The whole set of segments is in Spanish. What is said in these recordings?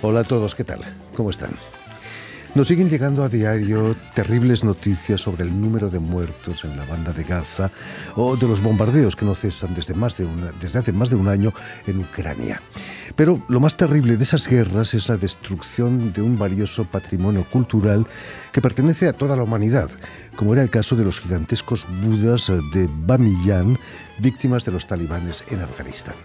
Hola a todos, ¿qué tal? ¿Cómo están? Nos siguen llegando a diario terribles noticias sobre el número de muertos en la banda de Gaza o de los bombardeos que no cesan desde hace más de un año en Ucrania. Pero lo más terrible de esas guerras es la destrucción de un valioso patrimonio cultural que pertenece a toda la humanidad, como era el caso de los gigantescos budas de Bamiyan, víctimas de los talibanes en Afganistán.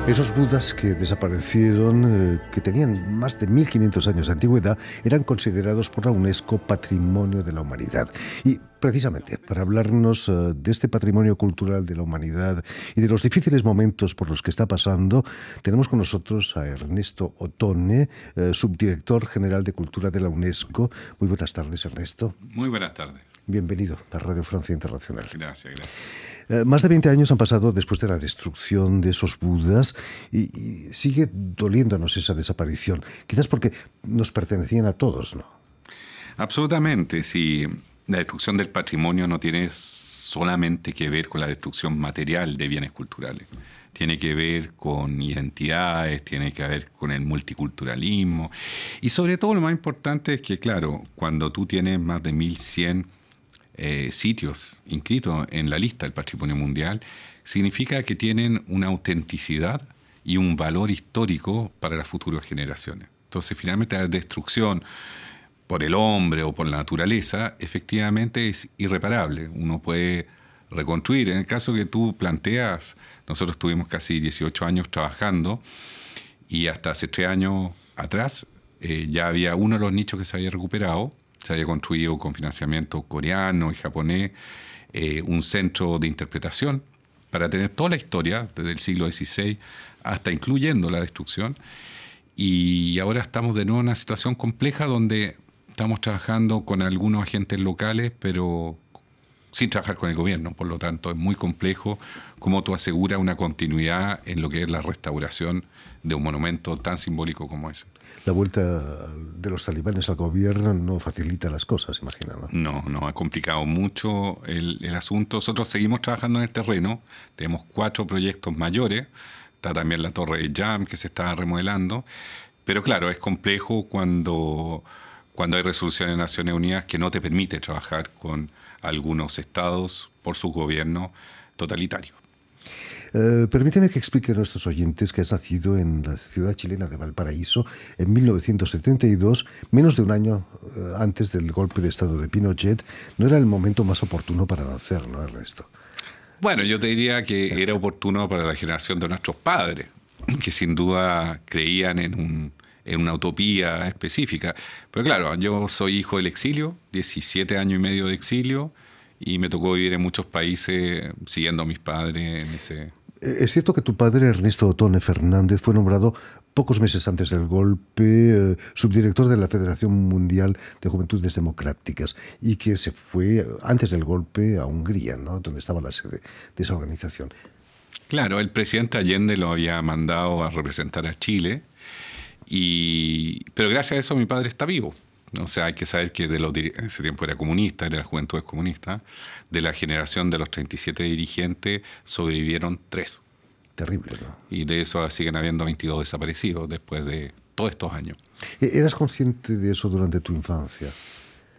Esos budas que desaparecieron, que tenían más de 1500 años de antigüedad, eran considerados por la UNESCO Patrimonio de la Humanidad. Y precisamente para hablarnos de este patrimonio cultural de la humanidad y de los difíciles momentos por los que está pasando, tenemos con nosotros a Ernesto Otone, subdirector general de Cultura de la UNESCO. Muy buenas tardes, Ernesto. Muy buenas tardes. Bienvenido a Radio Francia Internacional. Gracias. Más de 20 años han pasado después de la destrucción de esos budas y sigue doliéndonos esa desaparición. Quizás porque nos pertenecían a todos, ¿no? Absolutamente, sí. La destrucción del patrimonio no tiene solamente que ver con la destrucción material de bienes culturales. Tiene que ver con identidades, tiene que ver con el multiculturalismo. Y sobre todo lo más importante es que, claro, cuando tú tienes más de 1100 sitios inscritos en la lista del patrimonio mundial, significa que tienen una autenticidad y un valor histórico para las futuras generaciones. Entonces, finalmente, la destrucción por el hombre o por la naturaleza, efectivamente es irreparable. Uno puede reconstruir. En el caso que tú planteas, nosotros tuvimos casi 18 años trabajando y hasta hace 3 años atrás ya había uno de los nichos que se había recuperado. Se había construido con financiamiento coreano y japonés un centro de interpretación para tener toda la historia desde el siglo XVI hasta incluyendo la destrucción. Y ahora estamos de nuevo en una situación compleja donde estamos trabajando con algunos agentes locales, pero sin trabajar con el gobierno. Por lo tanto, es muy complejo cómo tú aseguras una continuidad en lo que es la restauración de un monumento tan simbólico como ese. La vuelta de los talibanes al gobierno no facilita las cosas, imagino, ¿no? No, ha complicado mucho el asunto. Nosotros seguimos trabajando en el terreno. Tenemos 4 proyectos mayores. Está también la Torre de Jam, que se está remodelando. Pero claro, es complejo cuando hay resoluciones de Naciones Unidas que no te permite trabajar con algunos estados por su gobierno totalitario. Permíteme que explique a nuestros oyentes que has nacido en la ciudad chilena de Valparaíso en 1972, menos de un año antes del golpe de estado de Pinochet. No era el momento más oportuno para nacer, ¿no, Ernesto? Bueno, yo te diría que era oportuno para la generación de nuestros padres, que sin duda creían en una utopía específica. Pero claro, yo soy hijo del exilio, 17 años y medio de exilio, y me tocó vivir en muchos países siguiendo a mis padres en ese... Es cierto que tu padre, Ernesto Otone Fernández, fue nombrado pocos meses antes del golpe subdirector de la Federación Mundial de Juventudes Democráticas y que se fue antes del golpe a Hungría, ¿no?, donde estaba la sede de esa organización. Claro, el presidente Allende lo había mandado a representar a Chile, pero gracias a eso mi padre está vivo. O sea, hay que saber que en ese tiempo era comunista, era la juventud comunista. De la generación de los 37 dirigentes sobrevivieron 3. Terrible, ¿no? Y de eso siguen habiendo 22 desaparecidos después de todos estos años. ¿Eras consciente de eso durante tu infancia?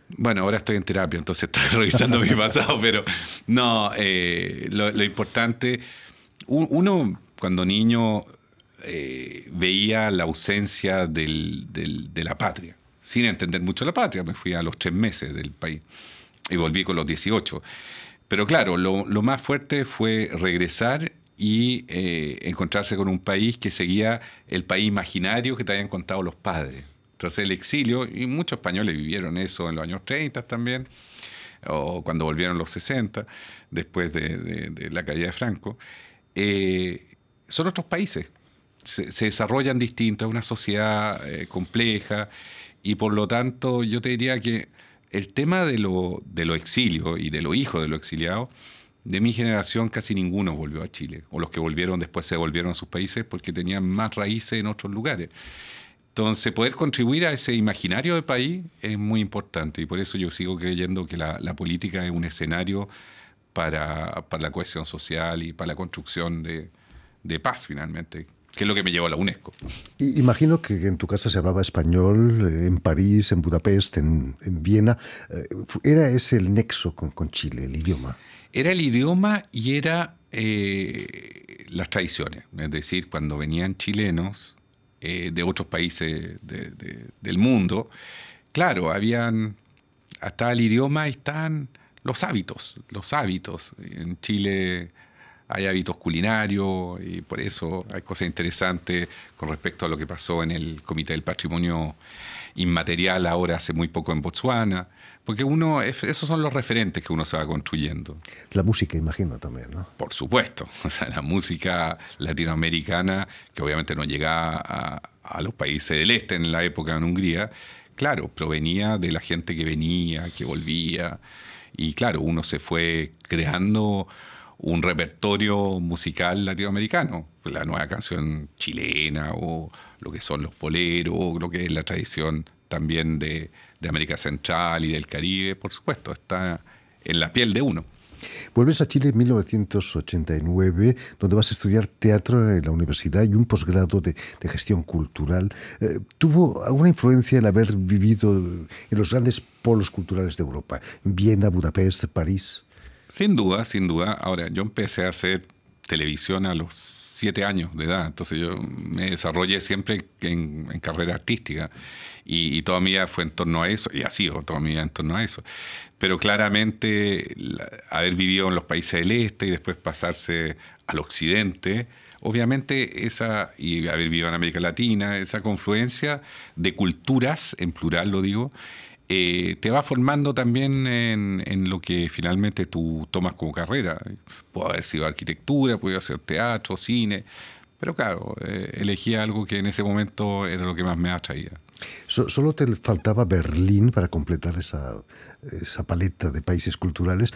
Bueno, ahora estoy en terapia, entonces estoy revisando mi pasado, pero no, lo importante, uno cuando niño veía la ausencia de la patria, sin entender mucho la patria. Me fui a los 3 meses del país. y volví con los 18. Pero claro, lo más fuerte fue regresar y encontrarse con un país que seguía el país imaginario que te habían contado los padres. Entonces el exilio, y muchos españoles vivieron eso en los años 30 también, o cuando volvieron los 60, después de la caída de Franco, son otros países. Se desarrollan distintas, una sociedad compleja, y por lo tanto yo te diría que el tema de los exilios y de los hijos de los exiliados, de mi generación casi ninguno volvió a Chile, o los que volvieron después se volvieron a sus países porque tenían más raíces en otros lugares. Entonces, poder contribuir a ese imaginario de país es muy importante, y por eso yo sigo creyendo que la política es un escenario para la cohesión social y para la construcción de paz, finalmente, que es lo que me llevó a la UNESCO. Imagino que en tu casa se hablaba español, en París, en Budapest, en Viena. ¿Era ese el nexo con Chile, el idioma? Era el idioma y era las tradiciones. Es decir, cuando venían chilenos de otros países del mundo, claro, estaba el idioma y estaban los hábitos. En Chile hay hábitos culinarios y por eso hay cosas interesantes con respecto a lo que pasó en el Comité del Patrimonio Inmaterial ahora hace muy poco en Botswana, porque esos son los referentes que uno se va construyendo. La música, imagino, también, ¿no? Por supuesto, o sea, la música latinoamericana, que obviamente no llegaba a los países del este en la época en Hungría, claro, provenía de la gente que venía, que volvía, y claro, uno se fue creando un repertorio musical latinoamericano, la nueva canción chilena o lo que son los boleros, lo que es la tradición también de América Central y del Caribe, por supuesto, está en la piel de uno. Vuelves a Chile en 1989, donde vas a estudiar teatro en la universidad y un posgrado de gestión cultural. ¿Tuvo alguna influencia el haber vivido en los grandes polos culturales de Europa? Viena, Budapest, París. Sin duda, sin duda. Ahora, yo empecé a hacer televisión a los 7 años de edad, entonces yo me desarrollé siempre en carrera artística y toda mi vida fue en torno a eso, y ha sido toda mi vida en torno a eso. Pero claramente haber vivido en los países del este y después pasarse al occidente, obviamente y haber vivido en América Latina, esa confluencia de culturas, en plural lo digo, te va formando también en lo que finalmente tú tomas como carrera. Puede haber sido arquitectura, puede haber sido teatro, cine, pero claro, elegí algo que en ese momento era lo que más me atraía. Solo te faltaba Berlín para completar esa paleta de países culturales.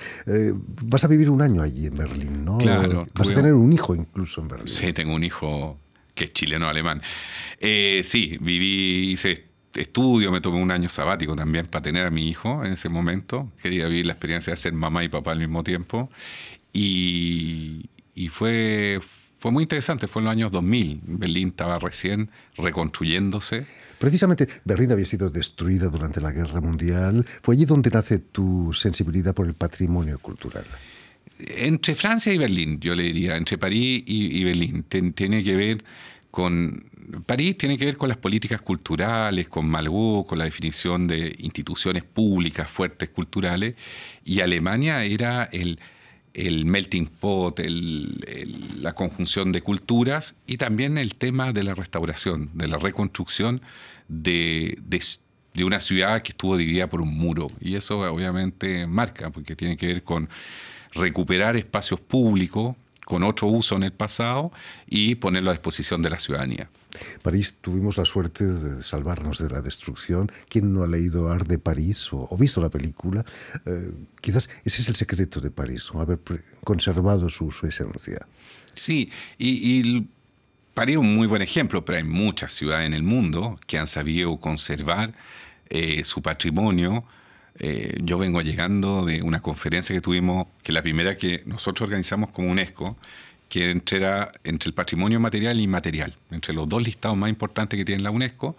Vas a vivir un año allí en Berlín, ¿no? Claro. Vas a tener un hijo incluso en Berlín. Sí, tengo un hijo que es chileno-alemán. Sí, hice estudio, me tomé un año sabático también para tener a mi hijo en ese momento. Quería vivir la experiencia de ser mamá y papá al mismo tiempo. Y fue muy interesante, fue en los años 2000. Berlín estaba recién reconstruyéndose. Precisamente Berlín había sido destruida durante la Guerra Mundial. ¿Fue allí donde nace tu sensibilidad por el patrimonio cultural? Entre Francia y Berlín, yo le diría, entre París y Berlín. Tiene que ver con... París tiene que ver con las políticas culturales, con Malraux, con la definición de instituciones públicas fuertes culturales, y Alemania era el melting pot, la conjunción de culturas, y también el tema de la restauración, de la reconstrucción de una ciudad que estuvo dividida por un muro. Y eso obviamente marca, porque tiene que ver con recuperar espacios públicos con otro uso en el pasado y ponerlo a disposición de la ciudadanía. París, tuvimos la suerte de salvarnos de la destrucción. ¿Quién no ha leído Art de París o visto la película? Quizás ese es el secreto de París, ¿no? Haber conservado su esencia. Sí, y París es un muy buen ejemplo, pero hay muchas ciudades en el mundo que han sabido conservar su patrimonio. Yo vengo llegando de una conferencia que tuvimos, que es la primera que nosotros organizamos como UNESCO, que era entre el patrimonio material e inmaterial, entre los dos listados más importantes que tiene la UNESCO,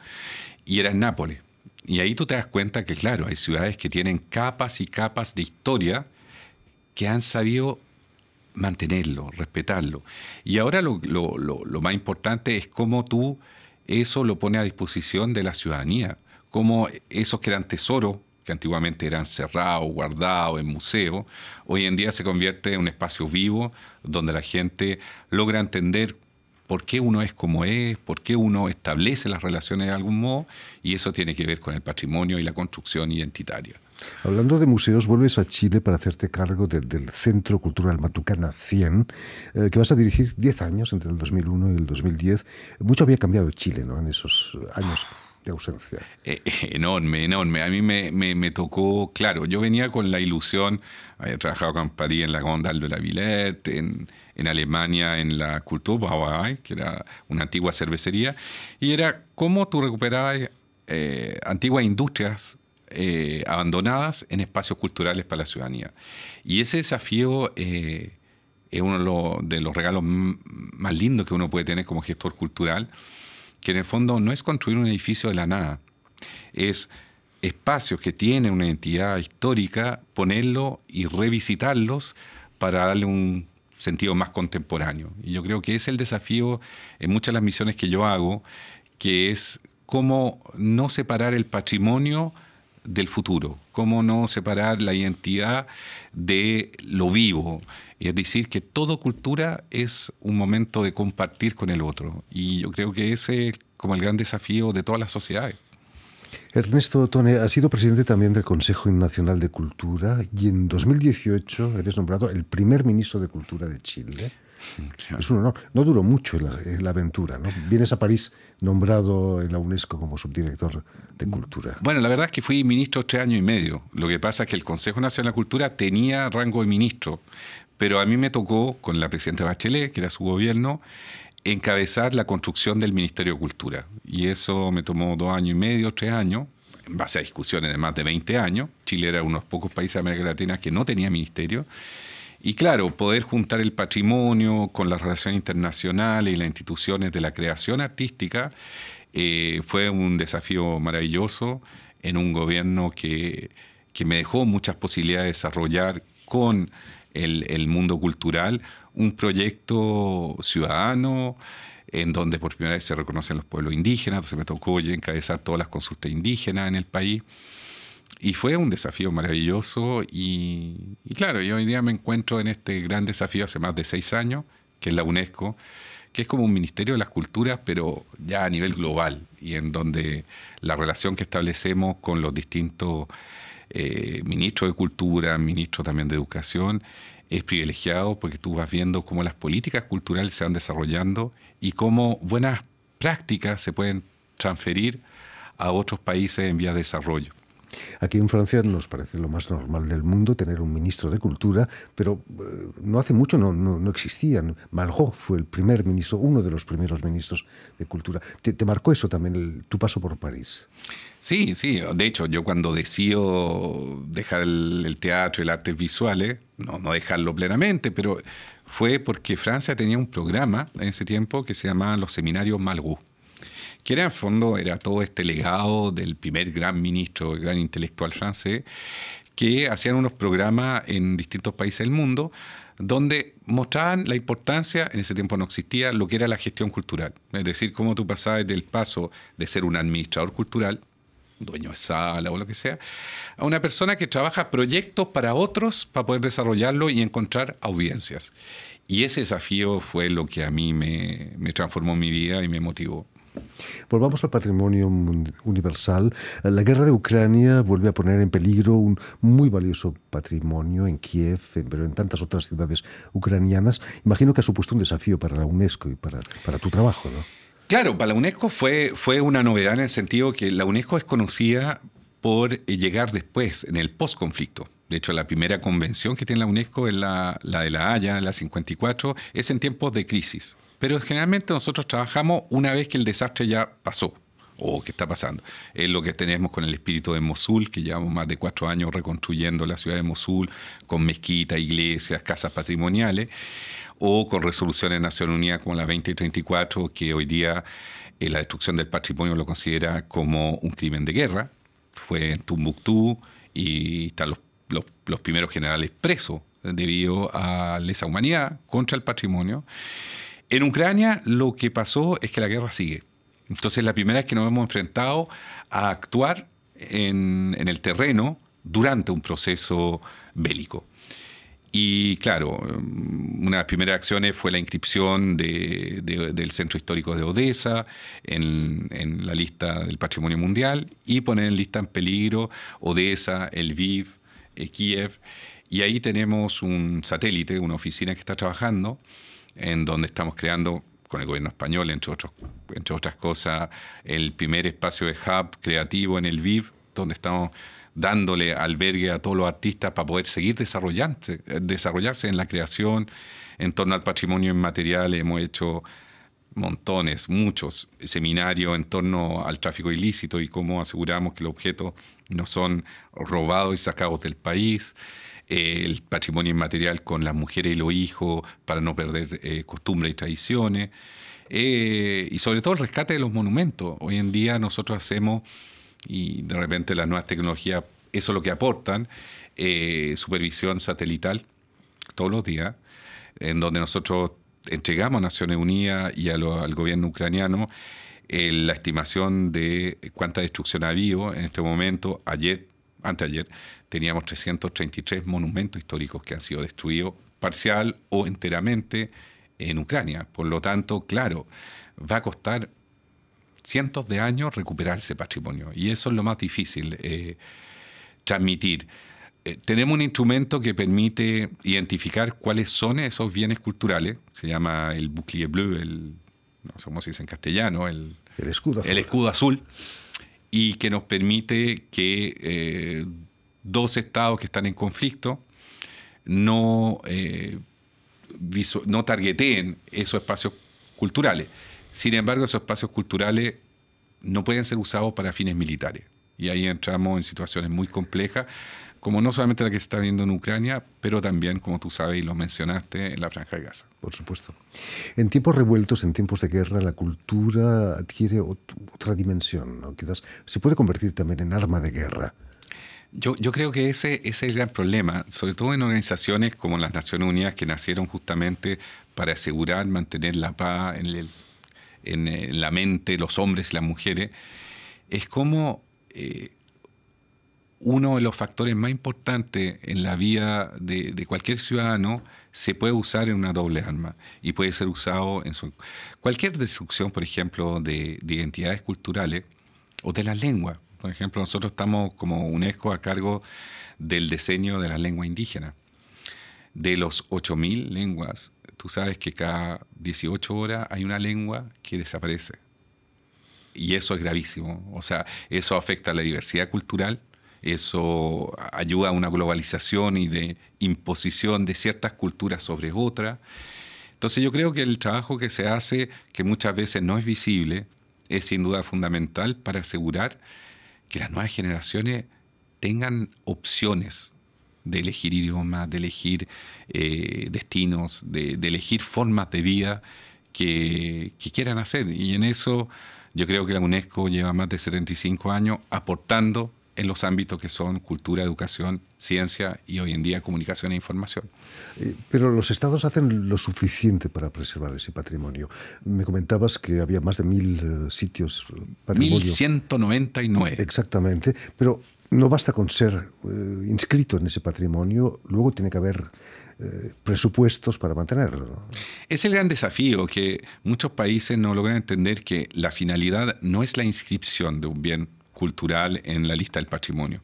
y era en Nápoles. Y ahí tú te das cuenta que, claro, hay ciudades que tienen capas y capas de historia que han sabido mantenerlo, respetarlo. Y ahora lo más importante es cómo tú eso lo pones a disposición de la ciudadanía, cómo esos que eran tesoros que antiguamente eran cerrados, guardados en museos, hoy en día se convierte en un espacio vivo donde la gente logra entender por qué uno es como es, por qué uno establece las relaciones de algún modo, y eso tiene que ver con el patrimonio y la construcción identitaria. Hablando de museos, vuelves a Chile para hacerte cargo del Centro Cultural Matucana 100, que vas a dirigir 10 años, entre el 2001 y el 2010. Mucho había cambiado Chile, ¿no?, en esos años de ausencia. Enorme, enorme. A mí me tocó, claro, yo venía con la ilusión, había trabajado con París en la Gondal de la Villette, en Alemania en la Kulturbrauerei, que era una antigua cervecería, y era cómo tú recuperabas antiguas industrias abandonadas en espacios culturales para la ciudadanía. Y ese desafío es uno de los regalos más lindos que uno puede tener como gestor cultural, que en el fondo no es construir un edificio de la nada, es espacios que tienen una identidad histórica, ponerlo y revisitarlos para darle un sentido más contemporáneo. Y yo creo que es el desafío en muchas de las misiones que yo hago, que es cómo no separar el patrimonio del futuro, cómo no separar la identidad de lo vivo. Es decir, que toda cultura es un momento de compartir con el otro. Y yo creo que ese es como el gran desafío de todas las sociedades. Ernesto Tone, has sido presidente también del Consejo Nacional de Cultura y en 2018 eres nombrado el primer ministro de Cultura de Chile. Claro. Es un honor. No duró mucho la aventura, ¿no? Vienes a París nombrado en la UNESCO como subdirector de Cultura. Bueno, la verdad es que fui ministro 3 años y medio. Lo que pasa es que el Consejo Nacional de Cultura tenía rango de ministro, pero a mí me tocó, con la presidenta Bachelet, que era su gobierno, encabezar la construcción del Ministerio de Cultura. Y eso me tomó 2 años y medio, 3 años, en base a discusiones de más de 20 años. Chile era uno de los pocos países de América Latina que no tenía ministerio. Y claro, poder juntar el patrimonio con las relaciones internacionales y las instituciones de la creación artística fue un desafío maravilloso en un gobierno que me dejó muchas posibilidades de desarrollar con el mundo cultural un proyecto ciudadano en donde por primera vez se reconocen los pueblos indígenas. Entonces me tocó encabezar todas las consultas indígenas en el país. Y fue un desafío maravilloso y claro, yo hoy día me encuentro en este gran desafío hace más de 6 años, que es la UNESCO, que es como un ministerio de las culturas, pero ya a nivel global, y en donde la relación que establecemos con los distintos ministros de cultura, ministros también de educación, es privilegiado porque tú vas viendo cómo las políticas culturales se van desarrollando y cómo buenas prácticas se pueden transferir a otros países en vías de desarrollo. Aquí en Francia nos parece lo más normal del mundo tener un ministro de Cultura, pero no hace mucho no existían. Malraux fue el primer ministro, uno de los primeros ministros de Cultura. ¿Te marcó eso también, tu paso por París? Sí, sí. De hecho, yo cuando decido dejar el teatro y las artes visuales, no dejarlo plenamente, pero fue porque Francia tenía un programa en ese tiempo que se llamaba los seminarios Malraux, que era en fondo era todo este legado del primer gran ministro, el gran intelectual francés, que hacían unos programas en distintos países del mundo donde mostraban la importancia, en ese tiempo no existía, lo que era la gestión cultural. Es decir, cómo tú pasabas del paso de ser un administrador cultural, dueño de sala o lo que sea, a una persona que trabaja proyectos para otros para poder desarrollarlo y encontrar audiencias. Y ese desafío fue lo que a mí me transformó mi vida y me motivó. Volvamos al patrimonio universal. La guerra de Ucrania vuelve a poner en peligro un muy valioso patrimonio en Kiev, pero en tantas otras ciudades ucranianas. Imagino que ha supuesto un desafío para la UNESCO y para tu trabajo, ¿no? Claro, para la UNESCO fue una novedad en el sentido que la UNESCO es conocida por llegar después, en el post-conflicto. De hecho, la primera convención que tiene la UNESCO es la de La Haya, la 54, es en tiempos de crisis. Pero generalmente nosotros trabajamos una vez que el desastre ya pasó o que está pasando. Es lo que tenemos con el espíritu de Mosul, que llevamos más de 4 años reconstruyendo la ciudad de Mosul con mezquitas, iglesias, casas patrimoniales, o con resoluciones de Naciones Unidas como la 2034, que hoy día la destrucción del patrimonio lo considera como un crimen de guerra. Fue en Tombuctú y están los primeros generales presos debido a lesa humanidad contra el patrimonio. En Ucrania lo que pasó es que la guerra sigue. Entonces la primera vez que nos hemos enfrentado a actuar en el terreno durante un proceso bélico. Y claro, una de las primeras acciones fue la inscripción del Centro Histórico de Odesa en la lista del Patrimonio Mundial y poner en lista en peligro Odesa, Lviv, Kiev. Y ahí tenemos un satélite, una oficina que está trabajando, en donde estamos creando, con el gobierno español, entre otras cosas, el primer espacio de hub creativo en Lviv, donde estamos dándole albergue a todos los artistas para poder seguir desarrollarse en la creación en torno al patrimonio inmaterial. Hemos hecho muchos seminarios en torno al tráfico ilícito y cómo aseguramos que los objetos no son robados y sacados del país. El patrimonio inmaterial con las mujeres y los hijos para no perder costumbres y tradiciones. Y sobre todo el rescate de los monumentos. Hoy en día nosotros hacemos, y de repente las nuevas tecnologías, eso es lo que aportan, supervisión satelital todos los días, en donde nosotros entregamos a Naciones Unidas y al gobierno ucraniano la estimación de cuánta destrucción ha habido en este momento. Anteayer, teníamos 333 monumentos históricos que han sido destruidos parcial o enteramente en Ucrania. Por lo tanto, claro, va a costar cientos de años recuperar ese patrimonio. Y eso es lo más difícil, transmitir. Tenemos un instrumento que permite identificar cuáles son esos bienes culturales. Se llama el bouclier bleu, no sé cómo se dice en castellano, el escudo azul. El escudo azul. Y que nos permite que dos estados que están en conflicto no targeteen esos espacios culturales. Sin embargo, esos espacios culturales no pueden ser usados para fines militares. Y ahí entramos en situaciones muy complejas, como no solamente la que se está viendo en Ucrania, pero también, como tú sabes y lo mencionaste, en la Franja de Gaza. Por supuesto. En tiempos revueltos, en tiempos de guerra, la cultura adquiere otra dimensión, ¿no? Quizás se puede convertir también en arma de guerra. Yo creo que ese es el gran problema, sobre todo en organizaciones como las Naciones Unidas, que nacieron justamente para asegurar, mantener la paz en la mente, los hombres y las mujeres. Es como uno de los factores más importantes en la vida de cualquier ciudadano se puede usar en una doble arma y puede ser usado en cualquier destrucción, por ejemplo, de identidades culturales o de las lenguas. Por ejemplo, nosotros estamos como UNESCO a cargo del diseño de las lenguas indígenas. De los 8.000 lenguas, tú sabes que cada 18 horas hay una lengua que desaparece. Y eso es gravísimo. O sea, eso afecta a la diversidad cultural, eso ayuda a una globalización y de imposición de ciertas culturas sobre otras. Entonces yo creo que el trabajo que se hace, que muchas veces no es visible, es sin duda fundamental para asegurar que las nuevas generaciones tengan opciones de elegir idiomas, de elegir destinos, de elegir formas de vida que quieran hacer. Y en eso yo creo que la UNESCO lleva más de 75 años aportando en los ámbitos que son cultura, educación, ciencia y hoy en día comunicación e información. Pero los estados hacen lo suficiente para preservar ese patrimonio. Me comentabas que había más de 1.000 sitios patrimonio. 1.199. Exactamente, pero no basta con ser inscrito en ese patrimonio, luego tiene que haber presupuestos para mantenerlo, ¿no? Es el gran desafío que muchos países no logran entender, que la finalidad no es la inscripción de un bien cultural en la lista del patrimonio,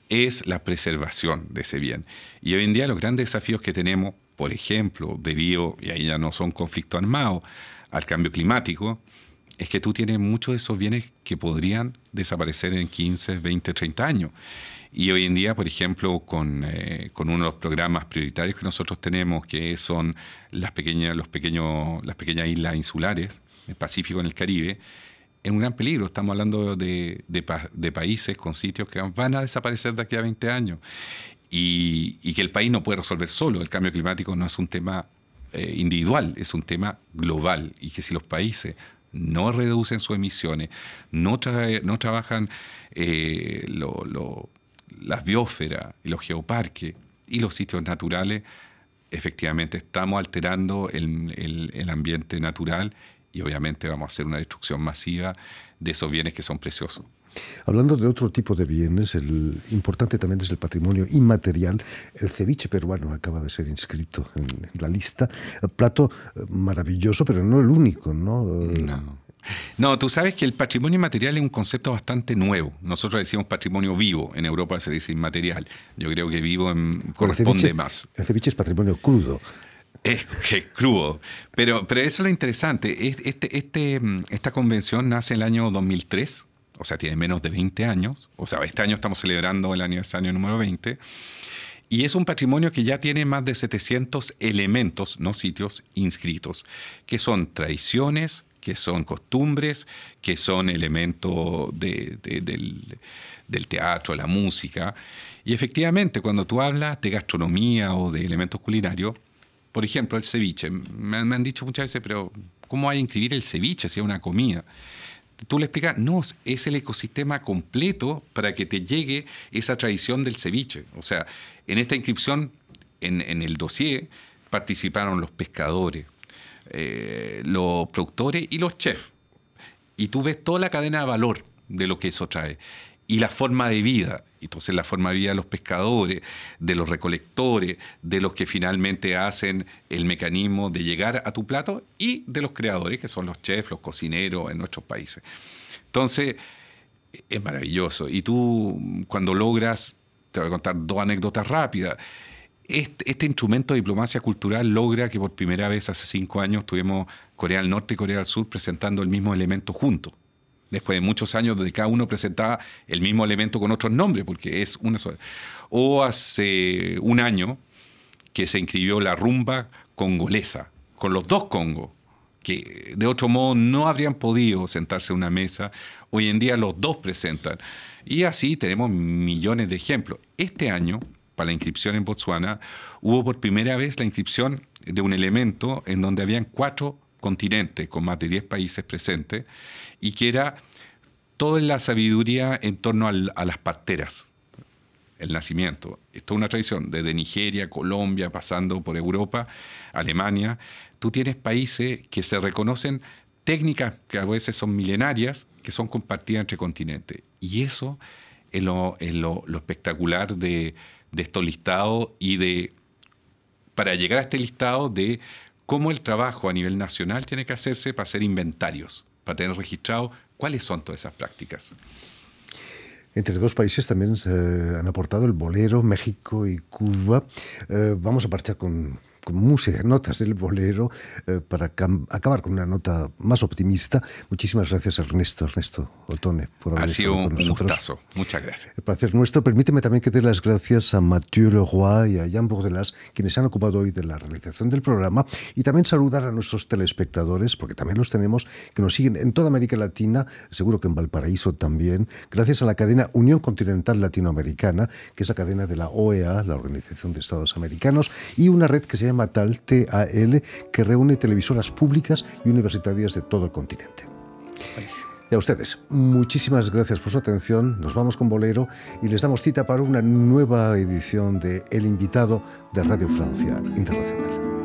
es la preservación de ese bien. Y hoy en día los grandes desafíos que tenemos, por ejemplo, debido, y ahí ya no son conflictos armados, al cambio climático, es que tú tienes muchos de esos bienes que podrían desaparecer en 15, 20, 30 años. Y hoy en día, por ejemplo, con uno de los programas prioritarios que nosotros tenemos, que son las pequeñas islas insulares, el Pacífico en el Caribe, es un gran peligro. Estamos hablando de países con sitios que van a desaparecer de aquí a 20 años y que el país no puede resolver solo. El cambio climático no es un tema individual, es un tema global, y que si los países no reducen sus emisiones, no trabajan las biosferas y los geoparques y los sitios naturales, efectivamente estamos alterando el ambiente natural y obviamente vamos a hacer una destrucción masiva de esos bienes que son preciosos. Hablando de otro tipo de bienes, el importante también es el patrimonio inmaterial. El ceviche peruano acaba de ser inscrito en la lista. Plato maravilloso, pero no el único, ¿no? No, tú sabes que el patrimonio inmaterial es un concepto bastante nuevo. Nosotros decimos patrimonio vivo, en Europa se dice inmaterial. Yo creo que vivo corresponde más. El ceviche es patrimonio crudo. Es crudo, pero eso es lo interesante. Esta convención nace en el año 2003, o sea, tiene menos de 20 años. O sea, este año estamos celebrando el aniversario número 20. Y es un patrimonio que ya tiene más de 700 elementos, no sitios, inscritos, que son tradiciones, que son costumbres, que son elementos del teatro, la música. Y efectivamente, cuando tú hablas de gastronomía o de elementos culinarios, por ejemplo, el ceviche. Me han dicho muchas veces, pero ¿cómo hay que inscribir el ceviche si es una comida? Tú le explicas, no, es el ecosistema completo para que te llegue esa tradición del ceviche. O sea, en esta inscripción, en el dossier, participaron los pescadores, los productores y los chefs. Y tú ves toda la cadena de valor de lo que eso trae. Y la forma de vida. Entonces, la forma de vida de los pescadores, de los recolectores, de los que finalmente hacen el mecanismo de llegar a tu plato y de los creadores, que son los chefs, los cocineros en nuestros países. Entonces, es maravilloso. Y tú, cuando logras, te voy a contar 2 anécdotas rápidas. Este instrumento de diplomacia cultural logra que por primera vez hace 5 años tuvimos Corea del Norte y Corea del Sur presentando el mismo elemento juntos. Después de muchos años donde cada uno presentaba el mismo elemento con otros nombres, porque es una sola. O hace un año que se inscribió la rumba congolesa, con los 2 Congos, que de otro modo no habrían podido sentarse a una mesa. Hoy en día los 2 presentan. Y así tenemos millones de ejemplos. Este año, para la inscripción en Botswana, hubo por primera vez la inscripción de un elemento en donde habían 4 continentes con más de 10 países presentes y que era toda la sabiduría en torno a las parteras, el nacimiento. Esto es una tradición desde Nigeria, Colombia, pasando por Europa, Alemania. Tú tienes países que se reconocen técnicas que a veces son milenarias, que son compartidas entre continentes. Y eso es lo espectacular de estos listados y para llegar a este listado de cómo el trabajo a nivel nacional tiene que hacerse para hacer inventarios, para tener registrado cuáles son todas esas prácticas. Entre 2 países también han aportado el bolero, México y Cuba. Vamos a marchar con música, notas del bolero, para acabar con una nota más optimista. Muchísimas gracias, Ernesto Otone, por haber estado con nosotros. Ha sido un gustazo. Muchas gracias. El placer nuestro. Permíteme también que dé las gracias a Mathieu Leroy y a Jan Bordelas, quienes se han ocupado hoy de la realización del programa, y también saludar a nuestros telespectadores, porque también los tenemos, que nos siguen en toda América Latina, seguro que en Valparaíso también, gracias a la cadena Unión Continental Latinoamericana, que es la cadena de la OEA, la Organización de Estados Americanos, y una red que se llama TAL, que reúne televisoras públicas y universitarias de todo el continente. Y a ustedes, muchísimas gracias por su atención. Nos vamos con bolero y les damos cita para una nueva edición de El Invitado de Radio Francia Internacional.